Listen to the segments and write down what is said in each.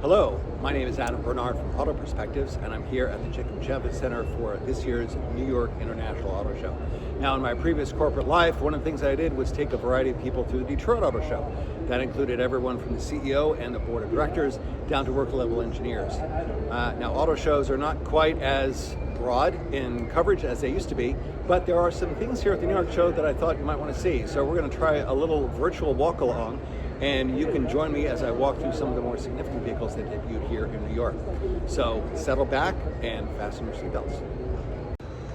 Hello, my name is Adam Bernard from AutoPerspectives, and I'm here at the Chicken Champion Center for this year's New York International Auto Show. Now, in my previous corporate life, one of the things I did was take a variety of people through the Detroit Auto Show. That included everyone from the CEO and the board of directors down to work-level engineers. Now, auto shows are not quite as broad in coverage as they used to be, but there are some things here at the New York show that I thought you might want to see. So we're going to try a little virtual walk-along, and you can join me as I walk through some of the more significant vehicles that debuted here in New York. So settle back and fasten your seatbelts.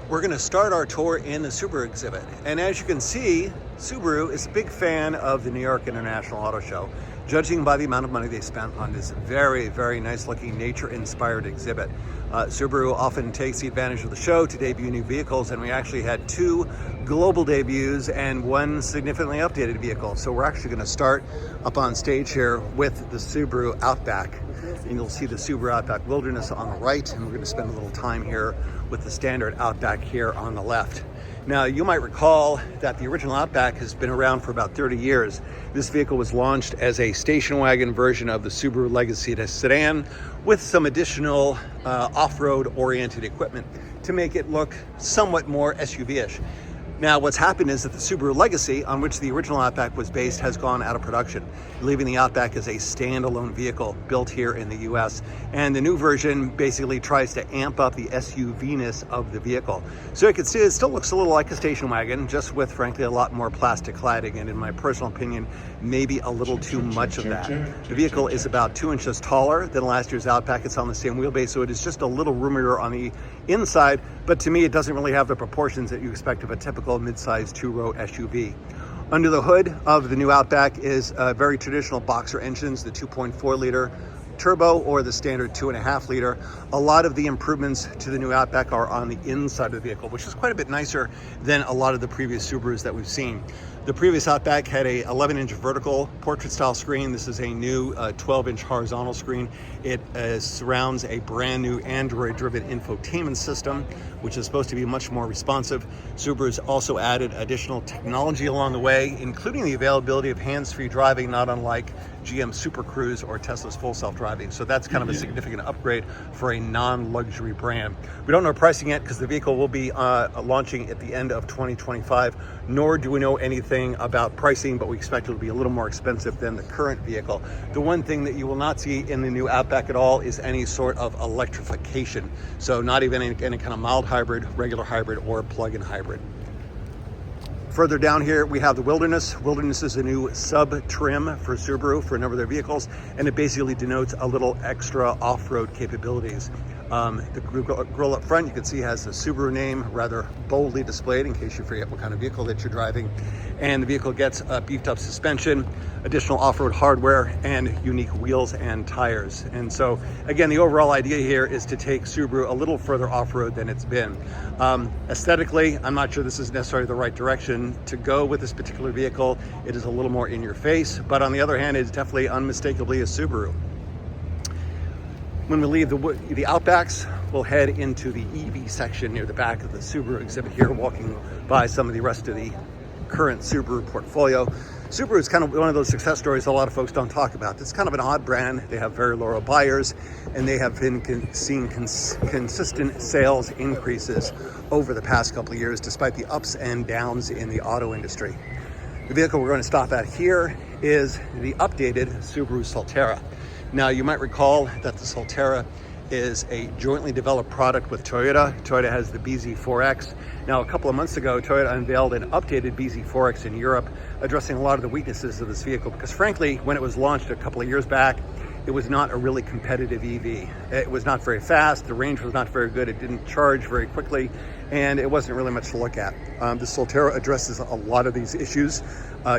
We're going to start our tour in the Subaru exhibit. And as you can see, Subaru is a big fan of the New York International Auto Show, judging by the amount of money they spent on this very, very nice looking nature-inspired exhibit. Subaru often takes the advantage of the show to debut new vehicles, and we actually had 2 global debuts and 1 significantly updated vehicle. So we're actually going to start up on stage here with the Subaru Outback. And you'll see the Subaru Outback Wilderness on the right, and we're going to spend a little time here with the standard Outback here on the left. Now, you might recall that the original Outback has been around for about 30 years. This vehicle was launched as a station wagon version of the Subaru Legacy sedan with some additional off-road oriented equipment to make it look somewhat more SUV-ish. Now, what's happened is that the Subaru Legacy, on which the original Outback was based, has gone out of production, leaving the Outback as a standalone vehicle built here in the US. And the new version basically tries to amp up the SUV-ness of the vehicle. So you can see it still looks a little like a station wagon, just with, frankly, a lot more plastic cladding, and in my personal opinion, maybe a little too much of that. The vehicle is about 2 inches taller than last year's Outback. It's on the same wheelbase, so it is just a little roomier on the inside, but to me, it doesn't really have the proportions that you expect of a typical mid-sized 2-row SUV. Under the hood of the new Outback is very traditional boxer engines, the 2.4 liter turbo or the standard 2.5 liter. A lot of the improvements to the new Outback are on the inside of the vehicle, which is quite a bit nicer than a lot of the previous Subarus that we've seen. The previous Outback had a 11-inch vertical portrait style screen. This is a new 12-inch horizontal screen. It surrounds a brand new Android-driven infotainment system, which is supposed to be much more responsive. Subaru's also added additional technology along the way, including the availability of hands-free driving, not unlike GM Super Cruise or Tesla's full self-driving. So that's kind of a significant upgrade for a non-luxury brand. We don't know pricing yet because the vehicle will be launching at the end of 2025, nor do we know anything about pricing, but we expect it will be a little more expensive than the current vehicle. The one thing that you will not see in the new Outback at all is any sort of electrification. So not even any kind of mild hybrid, regular hybrid, or plug-in hybrid. Further down here, we have the Wilderness. Wilderness is a new sub-trim for Subaru for a number of their vehicles, and it basically denotes a little extra off-road capabilities. The grille up front, you can see, has the Subaru name rather boldly displayed in case you forget what kind of vehicle that you're driving. And the vehicle gets beefed up suspension, additional off-road hardware, and unique wheels and tires. And so, again, the overall idea here is to take Subaru a little further off-road than it's been. Aesthetically, I'm not sure this is necessarily the right direction to go with this particular vehicle. It is a little more in your face, but on the other hand, it's definitely unmistakably a Subaru. When we leave the Outbacks, we'll head into the EV section near the back of the Subaru exhibit here, walking by some of the rest of the current Subaru portfolio. Subaru is kind of one of those success stories a lot of folks don't talk about. It's kind of an odd brand. They have very loyal buyers, and they have been seeing consistent sales increases over the past couple of years, despite the ups and downs in the auto industry. The vehicle we're going to stop at here is the updated Subaru Solterra. Now, you might recall that the Solterra is a jointly developed product with Toyota. Toyota has the BZ4X. Now, a couple of months ago, Toyota unveiled an updated BZ4X in Europe, addressing a lot of the weaknesses of this vehicle, because frankly, when it was launched a couple of years back, it was not a really competitive EV. It was not very fast, the range was not very good, it didn't charge very quickly, and it wasn't really much to look at. The Solterra addresses a lot of these issues.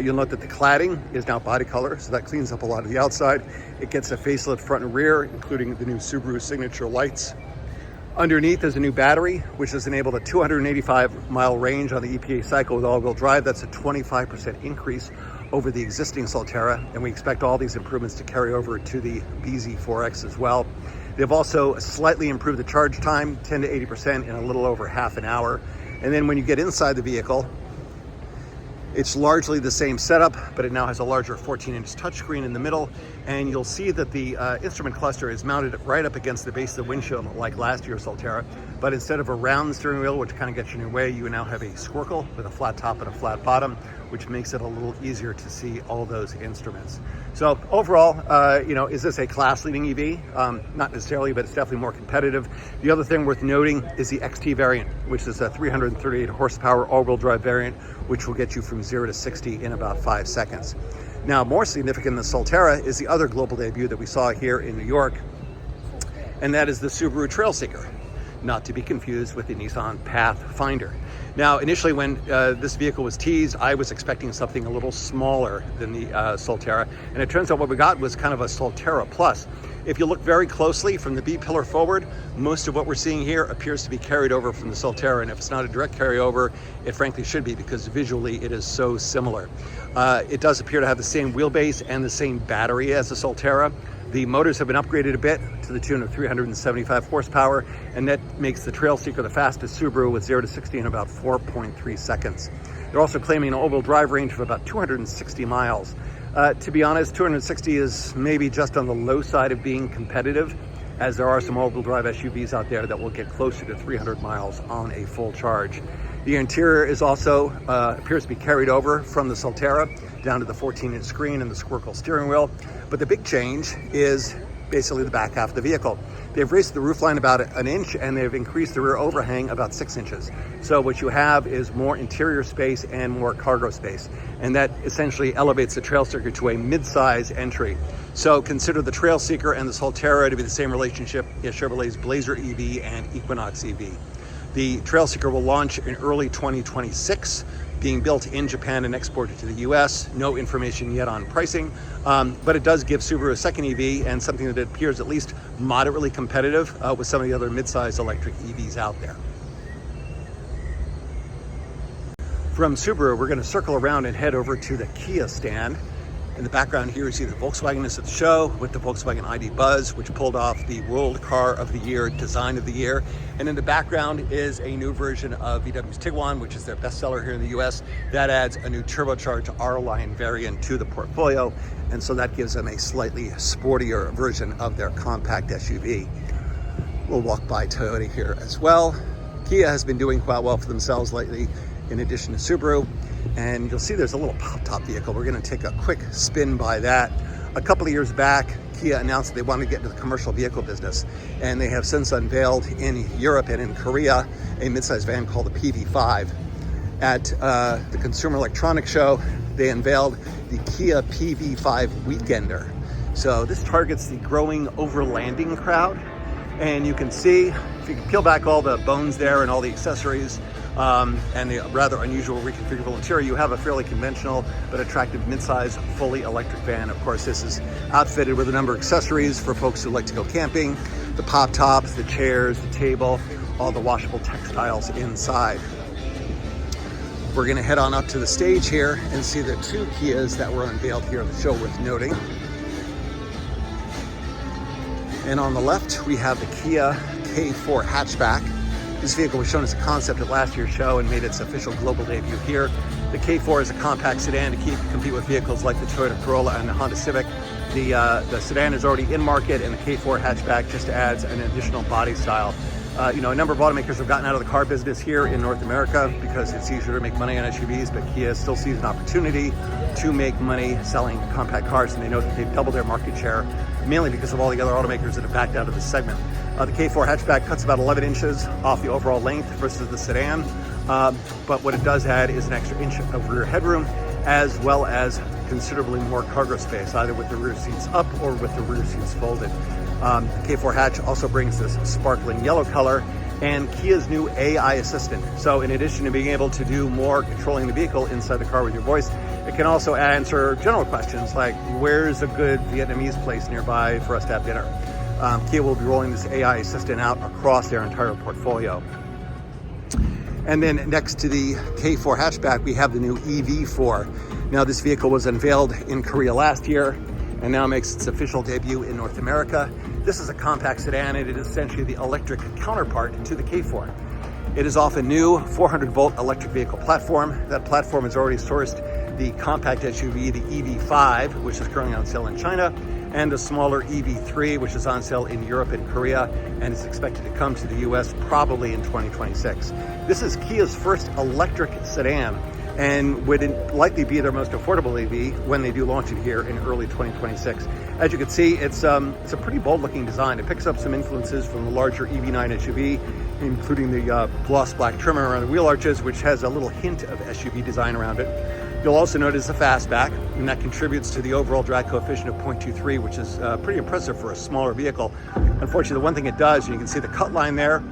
You'll note that the cladding is now body color, so that cleans up a lot of the outside. It gets a facelift front and rear, including the new Subaru signature lights. Underneath is a new battery, which has enabled a 285-mile range on the EPA cycle with all-wheel drive. That's a 25% increase over the existing Solterra, and we expect all these improvements to carry over to the BZ4X as well. They've also slightly improved the charge time, 10 to 80% in a little over half an hour. And then when you get inside the vehicle, It's largely the same setup, but it now has a larger 14-inch touchscreen in the middle, and you'll see that the instrument cluster is mounted right up against the base of the windshield like last year's Solterra, but instead of a round steering wheel, which kind of gets you in your way, you now have a squircle with a flat top and a flat bottom, which makes it a little easier to see all those instruments. So overall, is this a class-leading EV? Not necessarily, but it's definitely more competitive. The other thing worth noting is the XT variant, which is a 338 horsepower all-wheel drive variant, which will get you from 0 to 60 in about 5 seconds. Now, more significant than the Solterra is the other global debut that we saw here in New York, and that is the Subaru Trailseeker, not to be confused with the Nissan Pathfinder. Now, initially when this vehicle was teased, I was expecting something a little smaller than the Solterra, and it turns out what we got was kind of a Solterra Plus. If you look very closely from the B-pillar forward, most of what we're seeing here appears to be carried over from the Solterra, and if it's not a direct carryover, it frankly should be, because visually it is so similar. It does appear to have the same wheelbase and the same battery as the Solterra. The motors have been upgraded a bit to the tune of 375 horsepower, and that makes the Trailseeker the fastest Subaru with 0 to 60 in about 4.3 seconds. They're also claiming an all-wheel drive range of about 260 miles. To be honest, 260 is maybe just on the low side of being competitive, as there are some all-wheel drive SUVs out there that will get closer to 300 miles on a full charge. The interior is also appears to be carried over from the Solterra down to the 14-inch screen and the squircle steering wheel. But the big change is basically the back half of the vehicle. They've raised the roofline about an inch, and they've increased the rear overhang about 6 inches. So what you have is more interior space and more cargo space. And that essentially elevates the Trailseeker to a mid-size entry. So consider the Trailseeker and the Solterra to be the same relationship as Chevrolet's Blazer EV and Equinox EV. The Trailseeker will launch in early 2026, being built in Japan and exported to the US. No information yet on pricing, but it does give Subaru a second EV and something that appears at least moderately competitive with some of the other mid-size electric EVs out there. From Subaru, we're going to circle around and head over to the Kia stand. In the background here, you see the Volkswagen is at the show with the Volkswagen ID Buzz, which pulled off the World Car of the Year, Design of the Year. And in the background is a new version of VW's Tiguan, which is their bestseller here in the US. That adds a new turbocharged R-Line variant to the portfolio. And so that gives them a slightly sportier version of their compact SUV. We'll walk by Toyota here as well. Kia has been doing quite well for themselves lately, in addition to Subaru. And you'll see there's a little pop-top vehicle. We're going to take a quick spin by that. A couple of years back, Kia announced that they wanted to get into the commercial vehicle business, and they have since unveiled in Europe and in Korea a midsize van called the PV5. At the Consumer Electronics Show, they unveiled the Kia PV5 Weekender. So this targets the growing overlanding crowd, and you can see, if you can peel back all the bones there and all the accessories, and the rather unusual reconfigurable interior, you have a fairly conventional but attractive midsize fully electric van. Of course, this is outfitted with a number of accessories for folks who like to go camping: the pop tops, the chairs, the table, all the washable textiles inside. We're going to head on up to the stage here and see the two Kias that were unveiled here at the show worth noting. And on the left, we have the Kia K4 hatchback. This vehicle was shown as a concept at last year's show and made its official global debut here. The K4 is a compact sedan to compete with vehicles like the Toyota Corolla and the Honda Civic. The sedan is already in market, and the K4 hatchback just adds an additional body style. A number of automakers have gotten out of the car business here in North America because it's easier to make money on SUVs, but Kia still sees an opportunity to make money selling compact cars, and they know that they've doubled their market share, mainly because of all the other automakers that have backed out of this segment. The K4 hatchback cuts about 11 inches off the overall length versus the sedan, but what it does add is an extra inch of rear headroom, as well as considerably more cargo space, either with the rear seats up or with the rear seats folded. The K4 hatch also brings this sparkling yellow color and Kia's new AI assistant. So in addition to being able to do more controlling the vehicle inside the car with your voice, it can also answer general questions like, where's a good Vietnamese place nearby for us to have dinner? Kia will be rolling this AI assistant out across their entire portfolio. And then next to the K4 hatchback, we have the new EV4. Now, this vehicle was unveiled in Korea last year and now makes its official debut in North America. This is a compact sedan, and it is essentially the electric counterpart to the K4. It is off a new 400-volt electric vehicle platform. That platform has already sourced the compact SUV, the EV5, which is currently on sale in China, and a smaller EV3, which is on sale in Europe and Korea, and is expected to come to the US probably in 2026. This is Kia's first electric sedan, and would likely be their most affordable EV when they do launch it here in early 2026. As you can see, it's a pretty bold looking design. It picks up some influences from the larger EV9 SUV, including the gloss black trim around the wheel arches, which has a little hint of SUV design around it. You'll also notice a fastback, and that contributes to the overall drag coefficient of 0.23, which is pretty impressive for a smaller vehicle. Unfortunately, the one thing it does, you can see the cut line there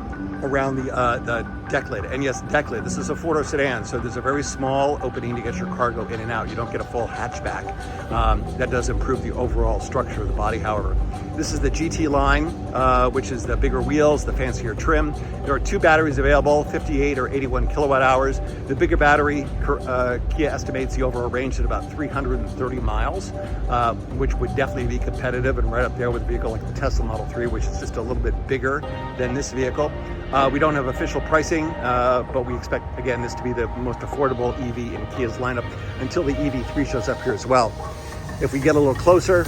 around the deck lid. And yes, deck lid. This is a four-door sedan, so there's a very small opening to get your cargo in and out. You don't get a full hatchback. That does improve the overall structure of the body, however. This is the GT line, which is the bigger wheels, the fancier trim. There are two batteries available, 58 or 81 kilowatt hours. The bigger battery, Kia estimates the overall range at about 330 miles, which would definitely be competitive and right up there with a vehicle like the Tesla Model 3, which is just a little bit bigger than this vehicle. We don't have official pricing, but we expect, again, this to be the most affordable EV in Kia's lineup until the EV3 shows up here as well. If we get a little closer,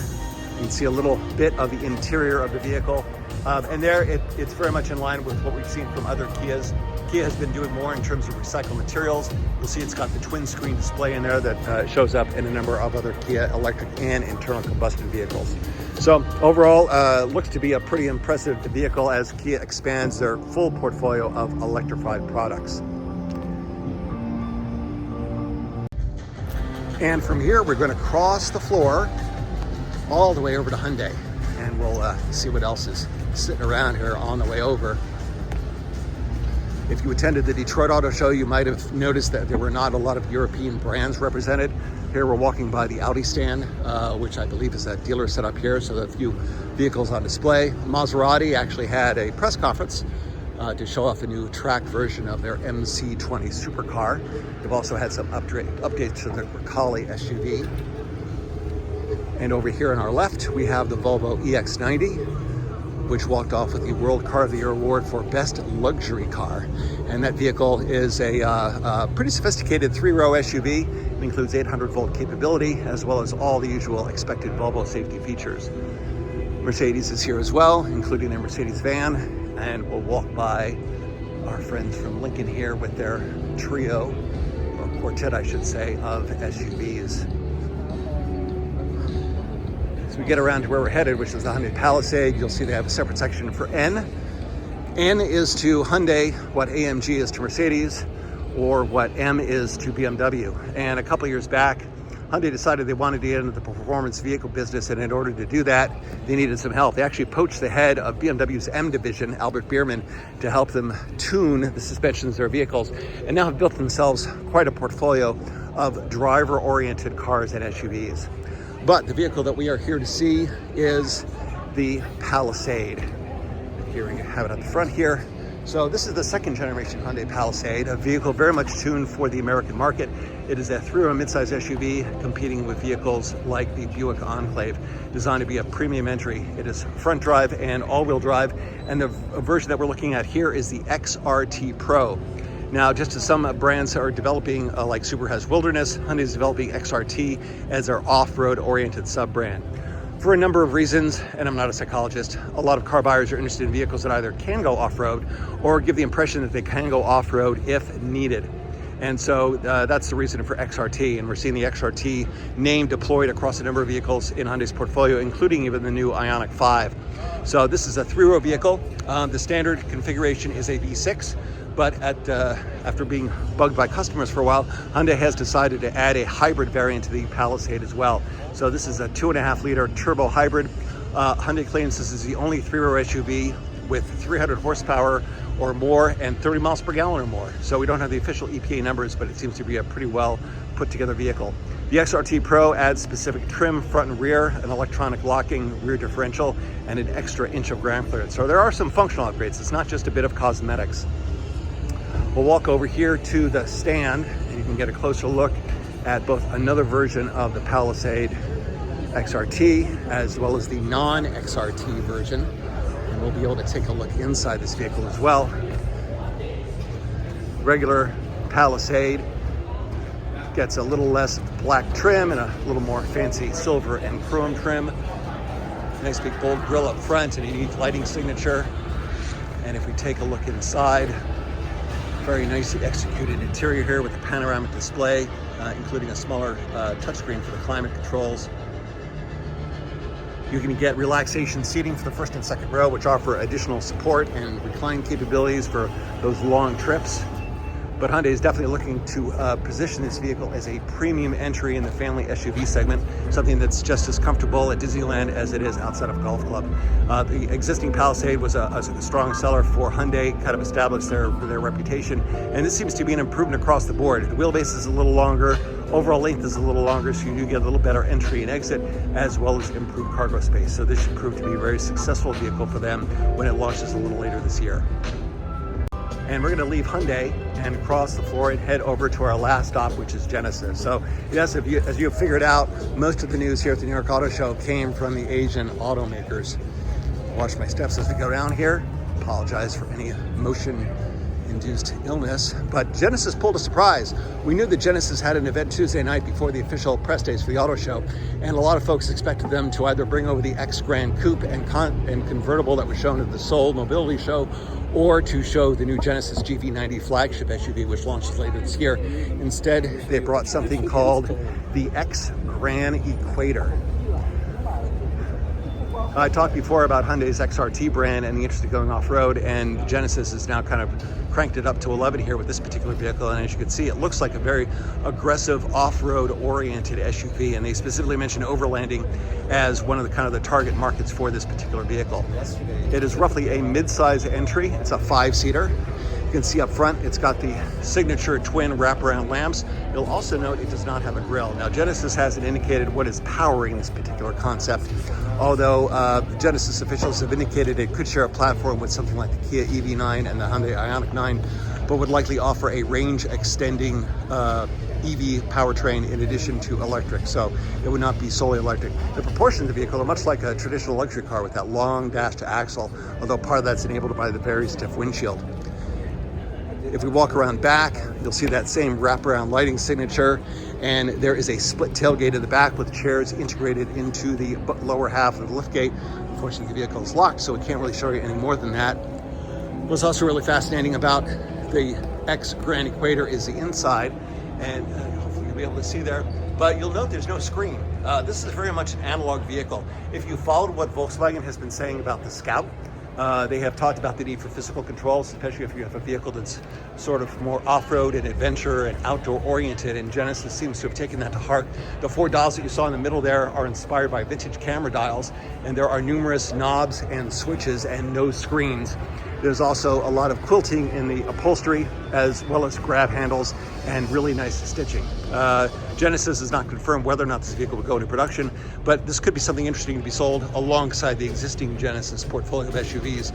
you can see a little bit of the interior of the vehicle. And there, it's very much in line with what we've seen from other Kias. Kia has been doing more in terms of recycled materials. You'll see it's got the twin screen display in there that shows up in a number of other Kia electric and internal combustion vehicles. So overall, looks to be a pretty impressive vehicle as Kia expands their full portfolio of electrified products. And from here, we're going to cross the floor all the way over to Hyundai, and we'll see what else is sitting around here on the way over. If you attended the Detroit Auto Show, you might have noticed that there were not a lot of European brands represented. Here we're walking by the Audi stand, which I believe is a dealer set up here, so there are a few vehicles on display. Maserati actually had a press conference to show off a new track version of their MC20 supercar. They've also had some updates to their Recale SUV. And over here on our left, we have the Volvo EX90, which walked off with the World Car of the Year award for Best Luxury Car. And that vehicle is a pretty sophisticated three-row SUV. It includes 800-volt capability, as well as all the usual expected Volvo safety features. Mercedes is here as well, including their Mercedes van. And we'll walk by our friends from Lincoln here with their trio, or quartet, I should say, of SUVs. We get around to where we're headed, which is the Hyundai Palisade. You'll see they have a separate section for N. N is to Hyundai what AMG is to Mercedes, or what M is to BMW. And a couple years back, Hyundai decided they wanted to get into the performance vehicle business, and in order to do that, they needed some help. They actually poached the head of BMW's M division, Albert Biermann, to help them tune the suspensions of their vehicles, and now have built themselves quite a portfolio of driver-oriented cars and SUVs. But the vehicle that we are here to see is the Palisade. Here we have it at the front here. So this is the second generation Hyundai Palisade, a vehicle very much tuned for the American market. It is a three-row midsize SUV competing with vehicles like the Buick Enclave, designed to be a premium entry. It is front drive and all-wheel drive, and the version that we're looking at here is the XRT Pro. Now, just as some brands are developing, like Subaru has Wilderness, Hyundai is developing XRT as their off-road oriented sub-brand. For a number of reasons, and I'm not a psychologist, a lot of car buyers are interested in vehicles that either can go off-road or give the impression that they can go off-road if needed. And so that's the reason for XRT, and we're seeing the XRT name deployed across a number of vehicles in Hyundai's portfolio, including even the new Ioniq 5. So this is a three-row vehicle. The standard configuration is a V6. But after being bugged by customers for a while, Hyundai has decided to add a hybrid variant to the Palisade as well. So this is a 2.5-liter turbo hybrid. Hyundai claims this is the only three-row SUV with 300 horsepower or more and 30 miles per gallon or more. So we don't have the official EPA numbers, but it seems to be a pretty well put together vehicle. The XRT Pro adds specific trim front and rear, an electronic locking rear differential, and an extra inch of ground clearance. So there are some functional upgrades. It's not just a bit of cosmetics. We'll walk over here to the stand, and you can get a closer look at both another version of the Palisade XRT as well as the non-XRT version. And we'll be able to take a look inside this vehicle as well. regular Palisade gets a little less black trim and a little more fancy silver and chrome trim. Nice big bold grille up front and a unique lighting signature. And if we take a look inside, very nicely executed interior here with a panoramic display, including a smaller touchscreen for the climate controls. You can get relaxation seating for the first and second row, which offer additional support and recline capabilities for those long trips. But Hyundai is definitely looking to position this vehicle as a premium entry in the family SUV segment, something that's just as comfortable at Disneyland as it is outside of a golf club. The existing Palisade was a strong seller for Hyundai, kind of established their reputation, and this seems to be an improvement across the board. The wheelbase is a little longer, overall length is a little longer, so you do get a little better entry and exit, as well as improved cargo space. So this should prove to be a very successful vehicle for them when it launches a little later this year. And we're going to leave Hyundai and cross the floor and head over to our last stop, which is Genesis. So yes, as you have figured out, most of the news here at the New York Auto Show came from the Asian automakers. Watch my steps as we go down here. Apologize for any motion-induced illness, but Genesis pulled a surprise. We knew that Genesis had an event Tuesday night before the official press days for the auto show, and a lot of folks expected them to either bring over the X Grand Coupe and convertible that was shown at the Seoul Mobility Show, or to show the new Genesis GV90 flagship SUV, which launches later this year. Instead, they brought something called the X Grand Equator. I talked before about Hyundai's XRT brand and the interest in going off-road, and Genesis has now kind of cranked it up to 11 here with this particular vehicle, and as you can see, it looks like a very aggressive off-road oriented SUV, and they specifically mentioned overlanding as one of the target markets for this particular vehicle. It is roughly a mid-size entry. It's a 5-seater. You can see up front, it's got the signature twin wraparound lamps. You'll also note it does not have a grille. Now, Genesis hasn't indicated what is powering this particular concept, although Genesis officials have indicated it could share a platform with something like the Kia EV9 and the Hyundai Ioniq 9, but would likely offer a range-extending EV powertrain in addition to electric, so it would not be solely electric. The proportions of the vehicle are much like a traditional luxury car with that long dash to axle, although part of that's enabled by the very stiff windshield. If we walk around back, you'll see that same wraparound lighting signature, and there is a split tailgate in the back with chairs integrated into the lower half of the liftgate. Unfortunately, the vehicle is locked, so we can't really show you any more than that. What's also really fascinating about the X Grand Equator is the inside, and hopefully you'll be able to see there, but you'll note there's no screen. This is very much an analog vehicle. If you followed what Volkswagen has been saying about the Scout, they have talked about the need for physical controls, especially if you have a vehicle that's sort of more off-road and adventure and outdoor oriented, and Genesis seems to have taken that to heart. The 4 dials that you saw in the middle there are inspired by vintage camera dials, and there are numerous knobs and switches and no screens. There's also a lot of quilting in the upholstery, as well as grab handles and really nice stitching. Genesis has not confirmed whether or not this vehicle will go into production, but this could be something interesting to be sold alongside the existing Genesis portfolio of SUVs.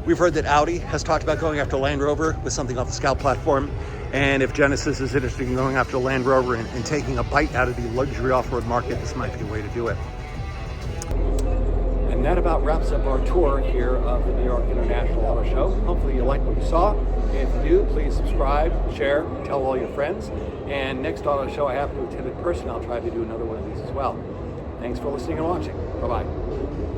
We've heard that Audi has talked about going after Land Rover with something off the Scout platform, and if Genesis is interested in going after Land Rover and taking a bite out of the luxury off-road market, this might be a way to do it. And that about wraps up our tour here of the New York International Auto Show. Hopefully you liked what you saw. If you do, please subscribe, share, tell all your friends. And next auto show I happen to attend in person, I'll try to do another one of these as well. Thanks for listening and watching. Bye-bye.